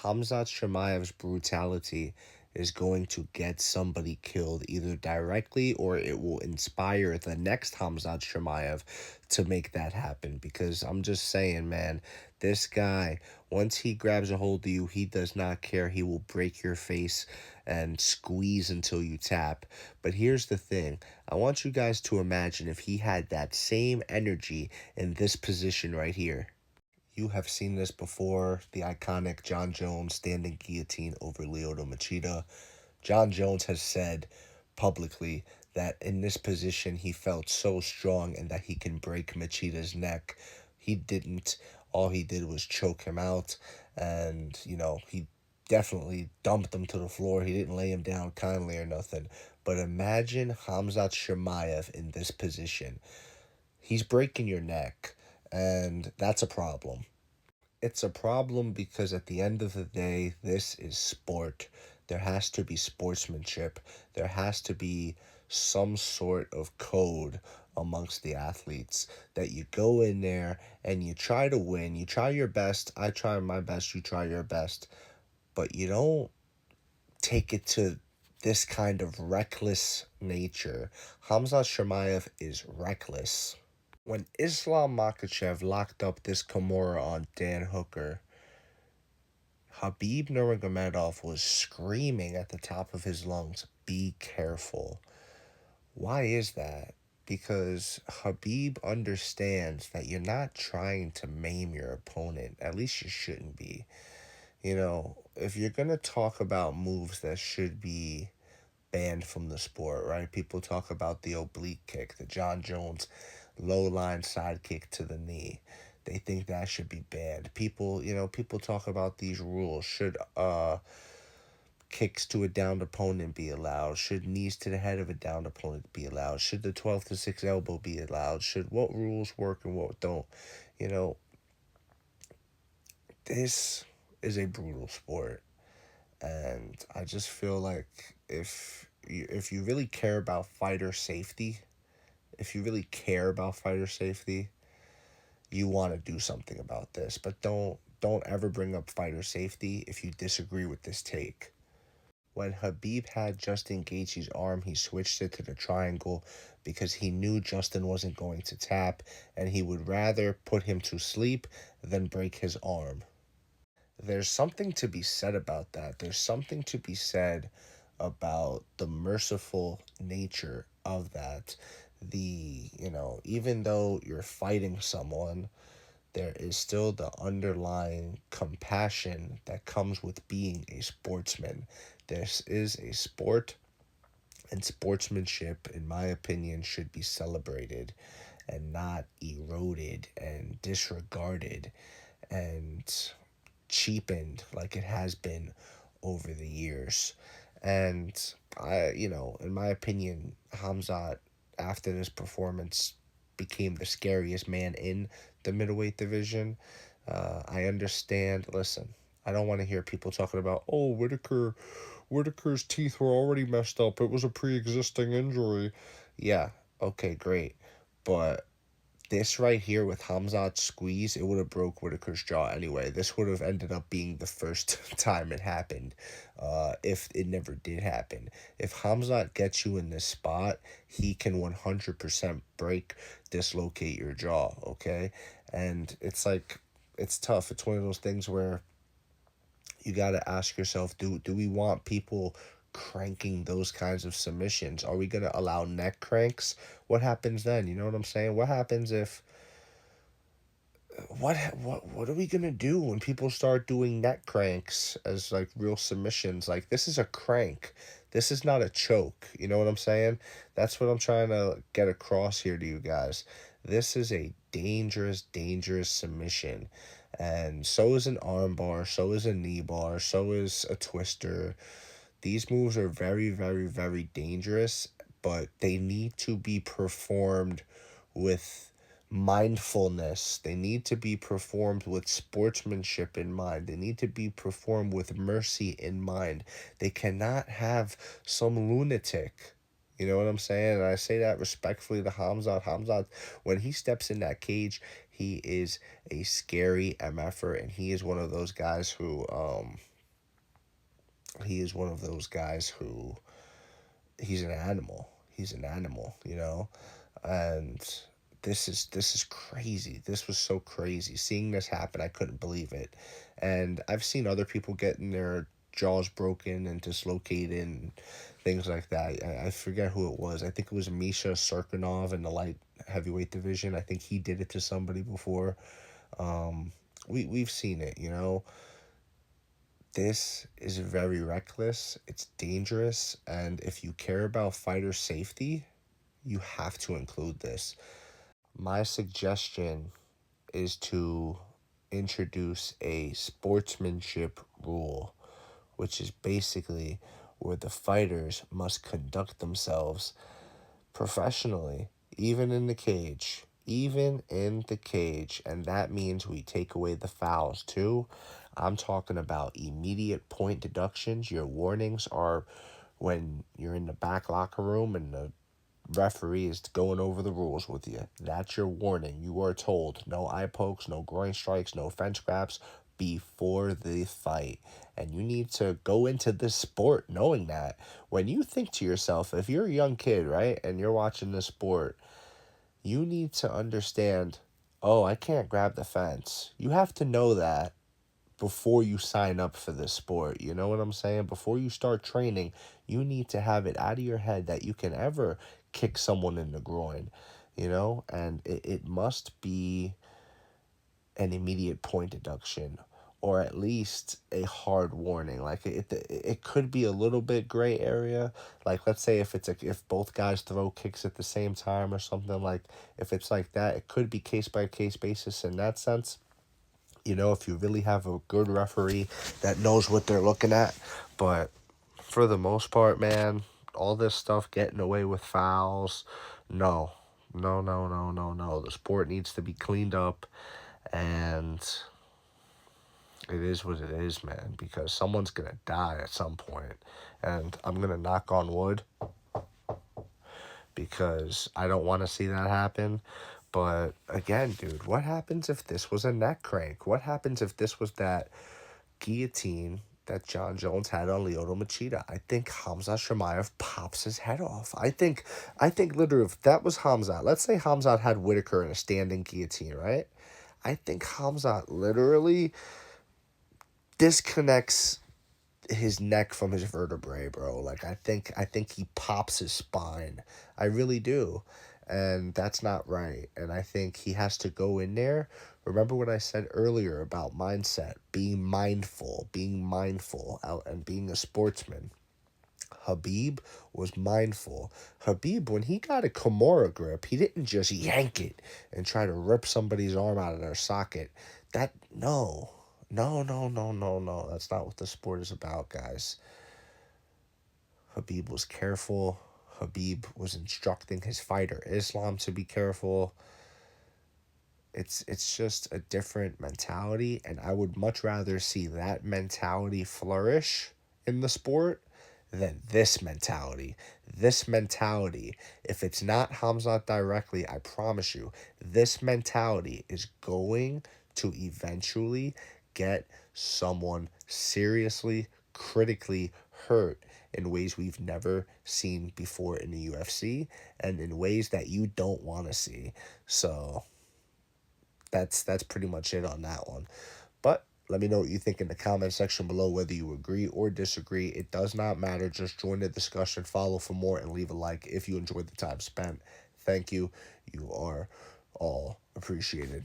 Khamzat Chimaev's brutality is going to get somebody killed either directly or it will inspire the next Khamzat Chimaev to make that happen. Because I'm just saying, man, this guy, once he grabs a hold of you, he does not care. He will break your face and squeeze until you tap. But here's the thing. I want you guys to imagine if he had that same energy in this position right here. You have seen this before, the iconic John Jones standing guillotine over Lyoto Machida. John Jones has said publicly that in this position he felt so strong and that he can break Machida's neck. He didn't. All he did was choke him out, and he definitely dumped him to the floor. He didn't lay him down kindly or nothing. But imagine Khamzat Chimaev in this position. He's breaking your neck, and that's a problem. It's a problem because at the end of the day, this is sport. There has to be sportsmanship. There has to be some sort of code amongst the athletes that you go in there and you try to win. You try your best. I try my best. You try your best. But you don't take it to this kind of reckless nature. Hamza Shemaev is reckless. When Islam Makhachev locked up this Kimura on Dan Hooker, Khabib Nurmagomedov was screaming at the top of his lungs, "Be careful." Why is that? Because Khabib understands that you're not trying to maim your opponent. At least you shouldn't be. If you're going to talk about moves that should be banned from the sport, right? People talk about the oblique kick, the John Jones low line side kick to the knee. They think that should be banned. People talk about these rules. Should kicks to a downed opponent be allowed? Should knees to the head of a downed opponent be allowed? Should the 12 to 6 elbow be allowed? What rules work and what don't? You know, this is a brutal sport, and I just feel like if you really care about fighter safety, if you really care about fighter safety, you want to do something about this. But don't ever bring up fighter safety if you disagree with this take. When Khabib had Justin Gaethje's arm, he switched it to the triangle because he knew Justin wasn't going to tap, and he would rather put him to sleep than break his arm. There's something to be said about that. There's something to be said about the merciful nature of that. Even though you're fighting someone, there is still the underlying compassion that comes with being a sportsman. This is a sport, and sportsmanship, in my opinion, should be celebrated and not eroded and disregarded and cheapened like it has been over the years. And in my opinion, Hamzat, after this performance, became the scariest man in the middleweight division. I understand. Listen, I don't want to hear people talking about, oh, Whitaker's teeth were already messed up. It was a pre-existing injury. Yeah, okay, great. But this right here with Hamzat's squeeze, it would have broke Whitaker's jaw anyway. This would have ended up being the first time it happened, if it never did happen. If Hamzat gets you in this spot, he can 100% dislocate your jaw, okay? And it's tough. It's one of those things where you got to ask yourself, do we want people cranking those kinds of submissions? Are we going to allow neck cranks? What happens then? You know what I'm saying? What happens if what are we going to do when people start doing neck cranks as like real submissions? Like, this is a crank. This is not a choke. You know what I'm saying? That's what I'm trying to get across here to you guys. This is a dangerous, dangerous submission. And so is an arm bar, so is a knee bar, so is a twister. These moves are very, very, very dangerous, but they need to be performed with mindfulness. They need to be performed with sportsmanship in mind. They need to be performed with mercy in mind. They cannot have some lunatic. You know what I'm saying? And I say that respectfully to Hamzat. Hamzat, when he steps in that cage, He is a scary MFer, and he is one of those guys who he is one of those guys who he's an animal. He's an animal, you know? And this is crazy. This was so crazy. Seeing this happen, I couldn't believe it. And I've seen other people getting their jaws broken and dislocated and things like that. I forget who it was. I think it was Misha Serkinov in the light heavyweight division. I think he did it to somebody before. We've seen it, you know. This is very reckless. It's dangerous, and if you care about fighter safety, you have to include this. My suggestion is to introduce a sportsmanship rule, which is basically where the fighters must conduct themselves professionally, even in the cage. Even in the cage. And that means we take away the fouls too. I'm talking about immediate point deductions. Your warnings are when you're in the back locker room and the referee is going over the rules with you. That's your warning. You are told no eye pokes, no groin strikes, no fence grabs before the fight. And you need to go into this sport knowing that. When you think to yourself, if you're a young kid, right, and you're watching this sport, you need to understand, oh, I can't grab the fence. You have to know that before you sign up for this sport. You know what I'm saying? Before you start training, you need to have it out of your head that you can ever kick someone in the groin, you know? And it must be an immediate point deduction or at least a hard warning. Like it could be a little bit gray area. Like let's say if both guys throw kicks at the same time or something, like if it's like that, it could be case by case basis in that sense. You know, if you really have a good referee that knows what they're looking at. But for the most part, man, all this stuff getting away with fouls, no. No, no, no, no, no. The sport needs to be cleaned up, and it is what it is, man, because someone's going to die at some point. And I'm going to knock on wood because I don't want to see that happen. But again, dude, what happens if this was a neck crank? What happens if this was that guillotine that John Jones had on Lyoto Machida? I think Khamzat Chimaev pops his head off. I think literally if that was Khamzat, let's say Khamzat had Whitaker in a standing guillotine, right? I think Khamzat literally disconnects his neck from his vertebrae, bro. Like I think he pops his spine. I really do. And that's not right. And I think he has to go in there. Remember what I said earlier about mindset, being mindful out and being a sportsman. Khabib was mindful. Khabib, when he got a Kimura grip, he didn't just yank it and try to rip somebody's arm out of their socket. That, no. No, no, no, no, no. That's not what the sport is about, guys. Khabib was careful. Khabib was instructing his fighter Islam to be careful. It's just a different mentality, and I would much rather see that mentality flourish in the sport than this mentality. This mentality, if it's not Hamzat directly, I promise you, this mentality is going to eventually get someone seriously, critically hurt in ways we've never seen before in the UFC and in ways that you don't want to see. So that's pretty much it on that one. But let me know what you think in the comment section below, whether you agree or disagree. It does not matter. Just join the discussion, follow for more, and leave a like if you enjoyed the time spent. Thank you. You are all appreciated.